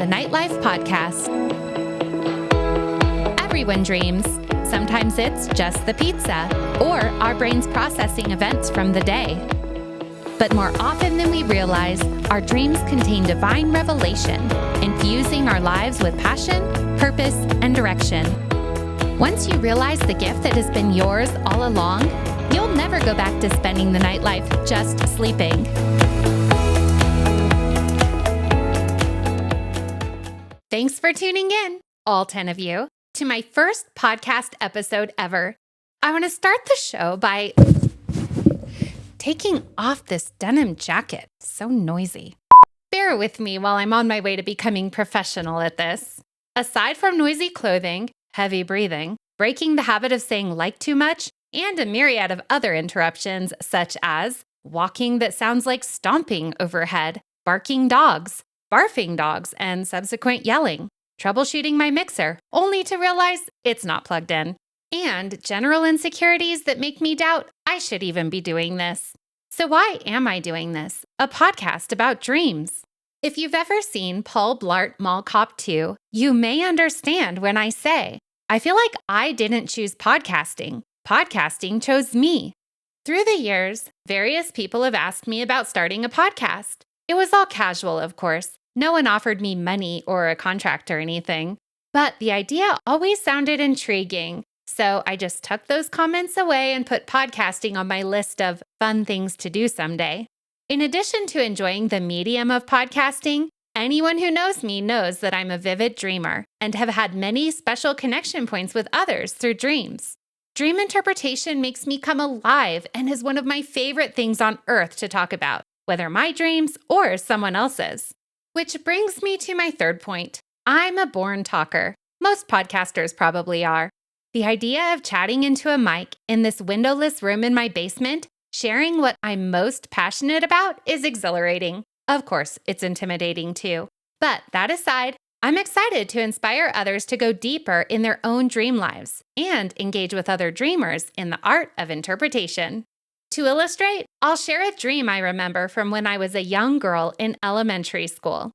the Nightlife Podcast. Everyone dreams. Sometimes it's just the pizza or our brains processing events from the day. But more often than we realize, our dreams contain divine revelation, infusing our lives with passion, purpose, and direction. Once you realize the gift that has been yours all along, you'll never go back to spending the nightlife just sleeping. Thanks for tuning in, all 10 of you, to my first podcast episode ever. I want to start the show by taking off this denim jacket. So noisy. Bear with me while I'm on my way to becoming professional at this. Aside from noisy clothing, heavy breathing, breaking the habit of saying like too much, and a myriad of other interruptions such as walking that sounds like stomping overhead, barking dogs, barfing dogs, and subsequent yelling, troubleshooting my mixer, only to realize it's not plugged in, and general insecurities that make me doubt I should even be doing this. So why am I doing this? A podcast about dreams. If you've ever seen Paul Blart Mall Cop 2, you may understand when I say, I feel like I didn't choose podcasting. Podcasting chose me. Through the years, various people have asked me about starting a podcast. It was all casual, of course. No one offered me money or a contract or anything. But the idea always sounded intriguing. So I just tucked those comments away and put podcasting on my list of fun things to do someday. In addition to enjoying the medium of podcasting, anyone who knows me knows that I'm a vivid dreamer and have had many special connection points with others through dreams. Dream interpretation makes me come alive and is one of my favorite things on earth to talk about, whether my dreams or someone else's. Which brings me to my third point. I'm a born talker. Most podcasters probably are. The idea of chatting into a mic in this windowless room in my basement, sharing what I'm most passionate about, is exhilarating. Of course, it's intimidating too. But that aside, I'm excited to inspire others to go deeper in their own dream lives and engage with other dreamers in the art of interpretation. To illustrate, I'll share a dream I remember from when I was a young girl in elementary school.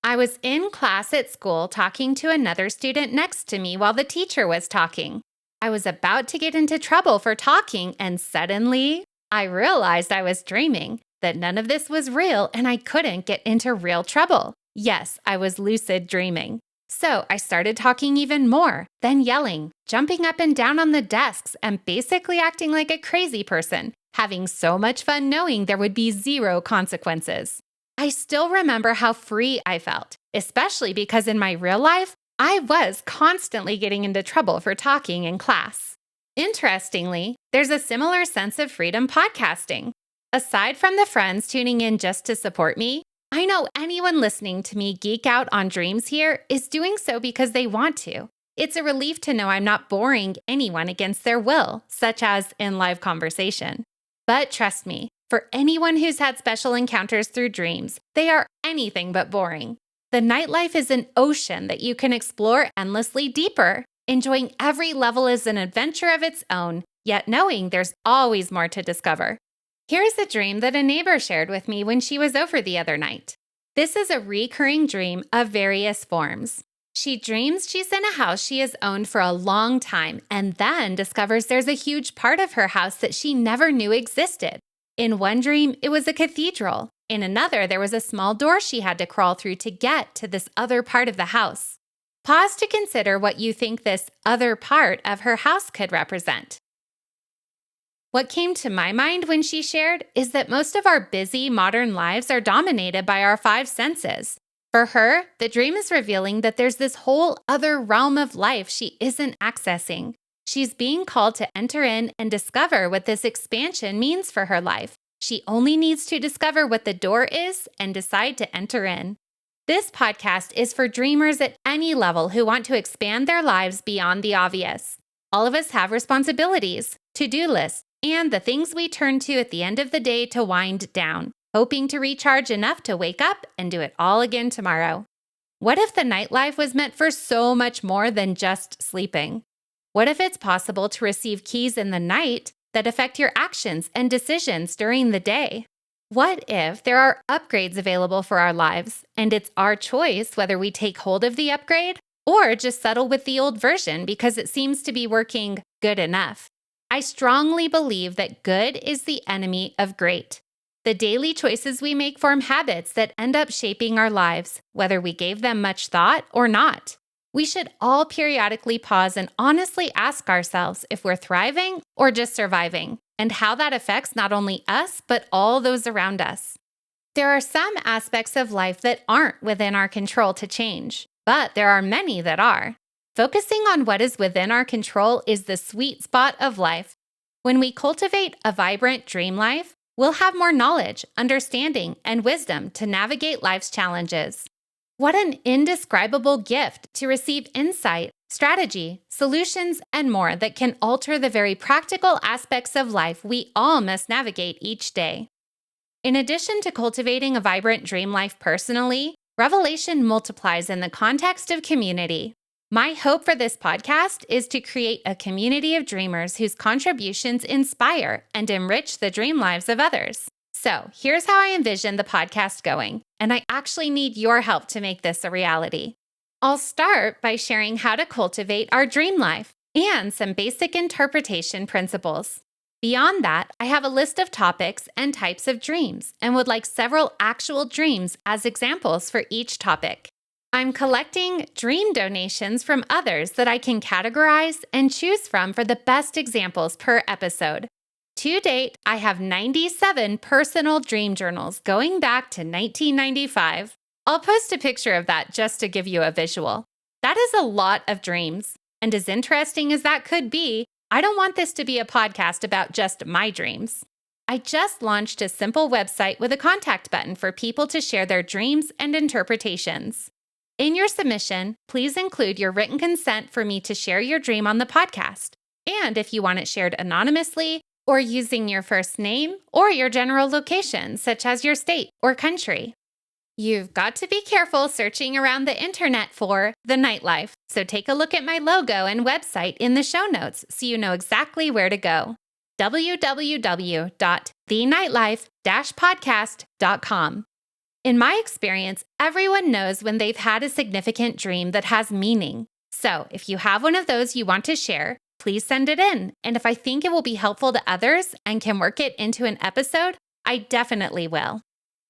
I was in class at school talking to another student next to me while the teacher was talking. I was about to get into trouble for talking, and suddenly, I realized I was dreaming, that none of this was real and I couldn't get into real trouble. Yes, I was lucid dreaming. So I started talking even more, then yelling, jumping up and down on the desks, and basically acting like a crazy person, having so much fun knowing there would be zero consequences. I still remember how free I felt, especially because in my real life, I was constantly getting into trouble for talking in class. Interestingly, there's a similar sense of freedom podcasting. Aside from the friends tuning in just to support me, I know anyone listening to me geek out on dreams here is doing so because they want to. It's a relief to know I'm not boring anyone against their will, such as in live conversation. But trust me, for anyone who's had special encounters through dreams, they are anything but boring. The nightlife is an ocean that you can explore endlessly deeper, enjoying every level as an adventure of its own, yet knowing there's always more to discover. Here's a dream that a neighbor shared with me when she was over the other night. This is a recurring dream of various forms. She dreams she's in a house she has owned for a long time and then discovers there's a huge part of her house that she never knew existed. In one dream, it was a cathedral. In another, there was a small door she had to crawl through to get to this other part of the house. Pause to consider what you think this other part of her house could represent. What came to my mind when she shared is that most of our busy modern lives are dominated by our five senses. For her, the dream is revealing that there's this whole other realm of life she isn't accessing. She's being called to enter in and discover what this expansion means for her life. She only needs to discover what the door is and decide to enter in. This podcast is for dreamers at any level who want to expand their lives beyond the obvious. All of us have responsibilities, to-do lists, and the things we turn to at the end of the day to wind down, hoping to recharge enough to wake up and do it all again tomorrow. What if the nightlife was meant for so much more than just sleeping? What if it's possible to receive keys in the night that affect your actions and decisions during the day? What if there are upgrades available for our lives, and it's our choice whether we take hold of the upgrade or just settle with the old version because it seems to be working good enough? I strongly believe that good is the enemy of great. The daily choices we make form habits that end up shaping our lives, whether we gave them much thought or not. We should all periodically pause and honestly ask ourselves if we're thriving or just surviving, and how that affects not only us, but all those around us. There are some aspects of life that aren't within our control to change, but there are many that are. Focusing on what is within our control is the sweet spot of life. When we cultivate a vibrant dream life, we'll have more knowledge, understanding, and wisdom to navigate life's challenges. What an indescribable gift to receive insight, strategy, solutions, and more that can alter the very practical aspects of life we all must navigate each day. In addition to cultivating a vibrant dream life personally, revelation multiplies in the context of community. My hope for this podcast is to create a community of dreamers whose contributions inspire and enrich the dream lives of others. So here's how I envision the podcast going, and I actually need your help to make this a reality. I'll start by sharing how to cultivate our dream life and some basic interpretation principles. Beyond that, I have a list of topics and types of dreams and would like several actual dreams as examples for each topic. I'm collecting dream donations from others that I can categorize and choose from for the best examples per episode. To date, I have 97 personal dream journals going back to 1995. I'll post a picture of that just to give you a visual. That is a lot of dreams. And as interesting as that could be, I don't want this to be a podcast about just my dreams. I just launched a simple website with a contact button for people to share their dreams and interpretations. In your submission, please include your written consent for me to share your dream on the podcast. And if you want it shared anonymously, or using your first name or your general location, such as your state or country. You've got to be careful searching around the internet for The Nightlife, so take a look at my logo and website in the show notes so you know exactly where to go. www.thenightlife-podcast.com. In my experience, everyone knows when they've had a significant dream that has meaning. So if you have one of those you want to share, please send it in. And if I think it will be helpful to others and can work it into an episode, I definitely will.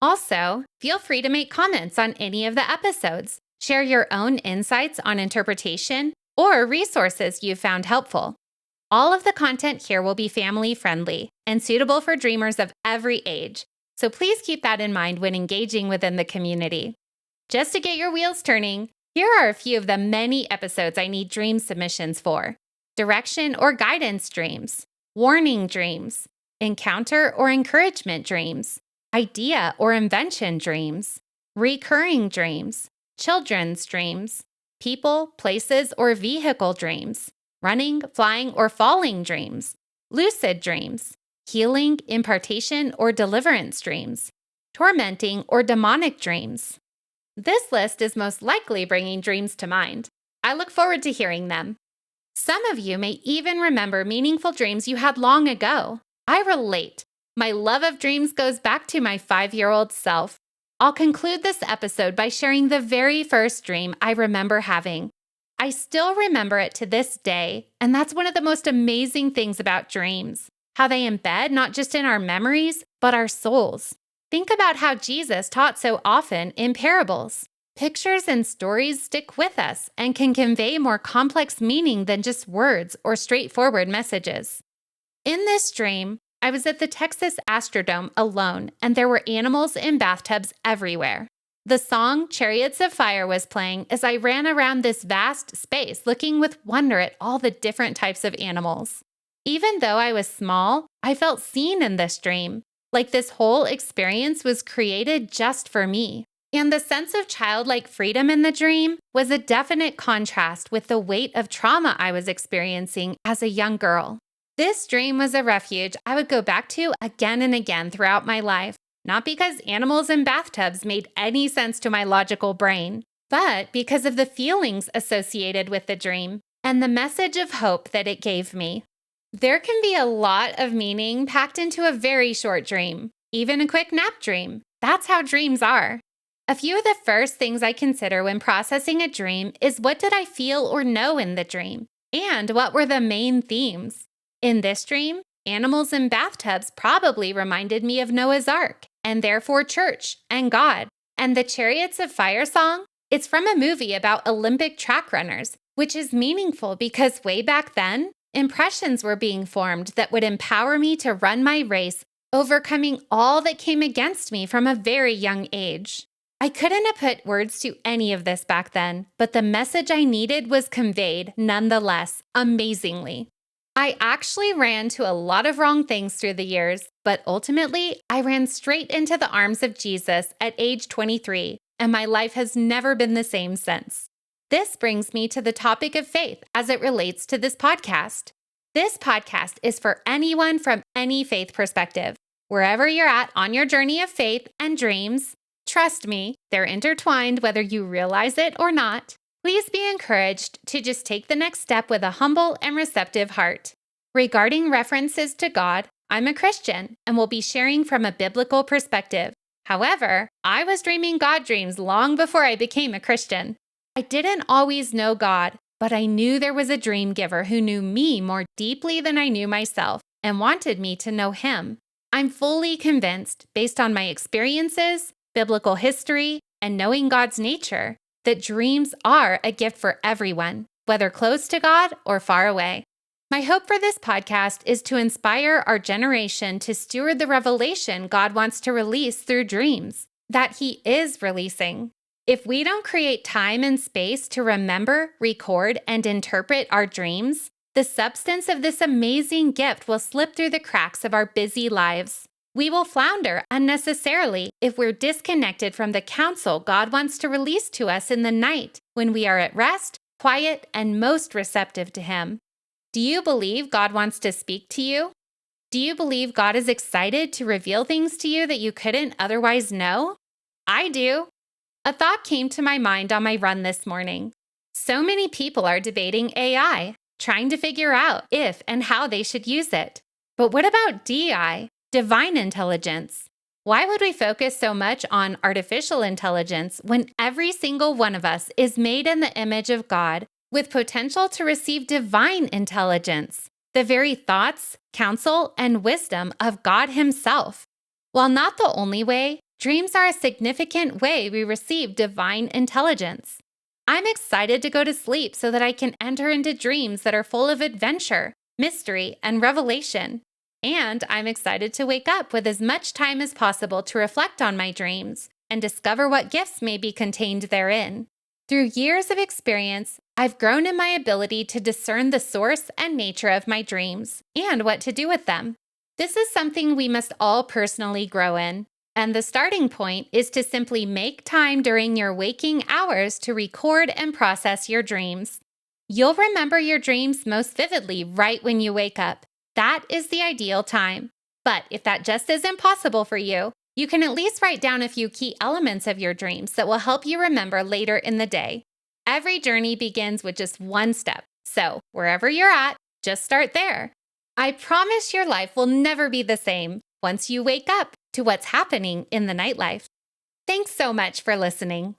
Also, feel free to make comments on any of the episodes. Share your own insights on interpretation or resources you found helpful. All of the content here will be family-friendly and suitable for dreamers of every age. So please keep that in mind when engaging within the community. Just to get your wheels turning, here are a few of the many episodes I need dream submissions for. Direction or guidance dreams, warning dreams, encounter or encouragement dreams, idea or invention dreams, recurring dreams, children's dreams, people, places, or vehicle dreams, running, flying, or falling dreams, lucid dreams, healing, impartation, or deliverance dreams, tormenting or demonic dreams. This list is most likely bringing dreams to mind. I look forward to hearing them. Some of you may even remember meaningful dreams you had long ago. I relate. My love of dreams goes back to my 5-year-old self. I'll conclude this episode by sharing the very first dream I remember having. I still remember it to this day, and that's one of the most amazing things about dreams, how they embed not just in our memories, but our souls. Think about how Jesus taught so often in parables. Pictures and stories stick with us and can convey more complex meaning than just words or straightforward messages. In this dream, I was at the Texas Astrodome alone, and there were animals in bathtubs everywhere. The song Chariots of Fire was playing as I ran around this vast space looking with wonder at all the different types of animals. Even though I was small, I felt seen in this dream, like this whole experience was created just for me. And the sense of childlike freedom in the dream was a definite contrast with the weight of trauma I was experiencing as a young girl. This dream was a refuge I would go back to again and again throughout my life, not because animals in bathtubs made any sense to my logical brain, but because of the feelings associated with the dream and the message of hope that it gave me. There can be a lot of meaning packed into a very short dream. even a quick nap dream. That's how dreams are. A few of the first things I consider when processing a dream is what did I feel or know in the dream, and what were the main themes. In this dream, animals in bathtubs probably reminded me of Noah's Ark, and therefore church and God. And the Chariots of Fire song? It's from a movie about Olympic track runners, which is meaningful because way back then, impressions were being formed that would empower me to run my race, overcoming all that came against me from a very young age. I couldn't have put words to any of this back then, but the message I needed was conveyed nonetheless, amazingly. I actually ran to a lot of wrong things through the years, but ultimately, I ran straight into the arms of Jesus at age 23, and my life has never been the same since. This brings me to the topic of faith as it relates to this podcast. This podcast is for anyone from any faith perspective. Wherever you're at on your journey of faith and dreams, trust me, they're intertwined whether you realize it or not. Please be encouraged to just take the next step with a humble and receptive heart. Regarding references to God, I'm a Christian and will be sharing from a biblical perspective. However, I was dreaming God dreams long before I became a Christian. I didn't always know God, but I knew there was a dream giver who knew me more deeply than I knew myself and wanted me to know him. I'm fully convinced, based on my experiences, biblical history, and knowing God's nature, that dreams are a gift for everyone, whether close to God or far away. My hope for this podcast is to inspire our generation to steward the revelation God wants to release through dreams, that He is releasing. If we don't create time and space to remember, record, and interpret our dreams, the substance of this amazing gift will slip through the cracks of our busy lives. We will flounder unnecessarily if we're disconnected from the counsel God wants to release to us in the night when we are at rest, quiet, and most receptive to Him. Do you believe God wants to speak to you? Do you believe God is excited to reveal things to you that you couldn't otherwise know? I do. A thought came to my mind on my run this morning. So many people are debating AI, trying to figure out if and how they should use it. But what about DI? Divine intelligence. Why would we focus so much on artificial intelligence when every single one of us is made in the image of God with potential to receive divine intelligence, the very thoughts, counsel, and wisdom of God Himself? While not the only way, dreams are a significant way we receive divine intelligence. I'm excited to go to sleep so that I can enter into dreams that are full of adventure, mystery, and revelation. And I'm excited to wake up with as much time as possible to reflect on my dreams and discover what gifts may be contained therein. Through years of experience, I've grown in my ability to discern the source and nature of my dreams and what to do with them. This is something we must all personally grow in. And the starting point is to simply make time during your waking hours to record and process your dreams. You'll remember your dreams most vividly right when you wake up. That is the ideal time. But if that just isn't possible for you, you can at least write down a few key elements of your dreams that will help you remember later in the day. Every journey begins with just one step. So wherever you're at, just start there. I promise your life will never be the same once you wake up to what's happening in the nightlife. Thanks so much for listening.